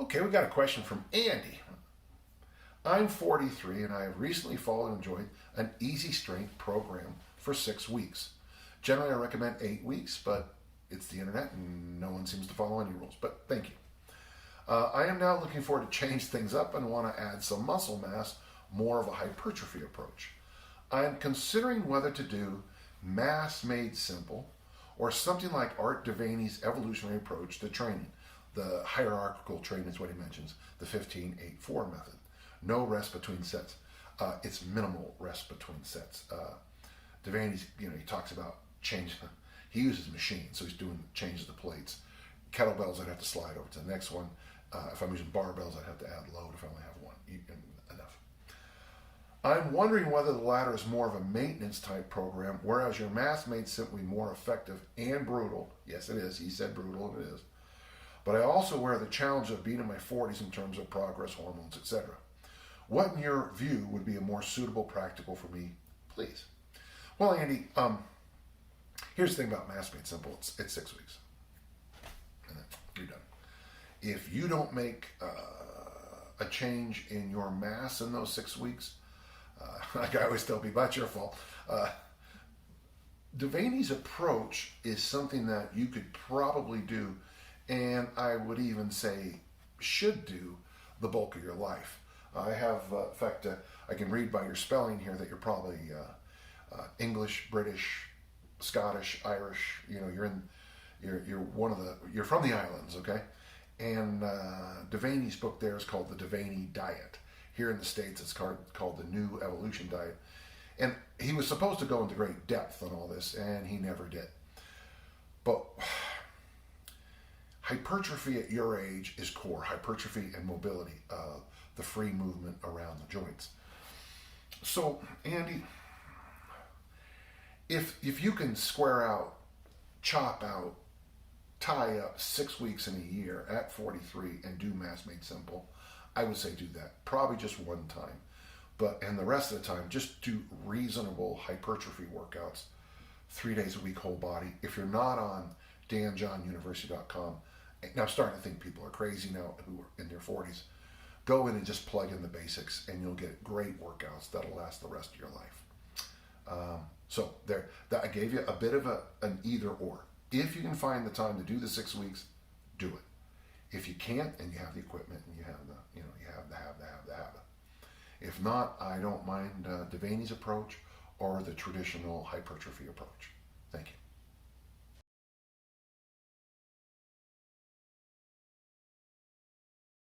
Okay, we got a question from Andy. I'm 43 and I have recently followed and enjoyed an easy strength program for 6 weeks. Generally, I recommend 8 weeks, but it's the internet and no one seems to follow any rules. But thank you. I am now looking forward to change things up and want to add some muscle mass, more of a hypertrophy approach. I am considering whether to do mass made simple or something like Art Devaney's evolutionary approach to training. The hierarchical training is what he mentions, the 15-8-4 method. No rest between sets. It's minimal rest between sets. Devaney's, he talks about changing. He uses machines, so he's doing changes the plates. Kettlebells, I'd have to slide over to the next one. If I'm using barbells, I'd have to add load if I only have one. Enough. I'm wondering whether the latter is more of a maintenance type program, whereas your mass made simply more effective and brutal. Yes, it is. He said brutal, and it is. But I also wear the challenge of being in my 40s in terms of progress, hormones, etc. What, in your view, would be a more suitable practical for me, please? Well, Andy, here's the thing about mass made simple. It's 6 weeks. And then you're done. If you don't make a change in your mass in those 6 weeks, like I always tell people, that's your fault. Devaney's approach is something that you could probably do, and I would even say should do, the bulk of your life. I have, in fact, I can read by your spelling here that you're probably English, British, Scottish, Irish. You're from the islands, okay? And Devaney's book there is called The Devaney Diet. Here in the States, it's called The New Evolution Diet. And he was supposed to go into great depth on all this, and he never did. But hypertrophy at your age is core. Hypertrophy and mobility, the free movement around the joints. So, Andy, if you can square out, chop out, tie up 6 weeks in a year at 43 and do mass made simple, I would say do that. Probably just one time. And the rest of the time, just do reasonable hypertrophy workouts, 3 days a week, whole body. If you're not on danjohnuniversity.com, now I'm starting to think people are crazy now who are in their 40s, go in and just plug in the basics and you'll get great workouts that'll last the rest of your life. So there, I gave you a bit of an either or. If you can find the time to do the 6 weeks, do it. If you can't and you have the equipment and you have you have the have. If not, I don't mind Devaney's approach or the traditional hypertrophy approach. Thank you.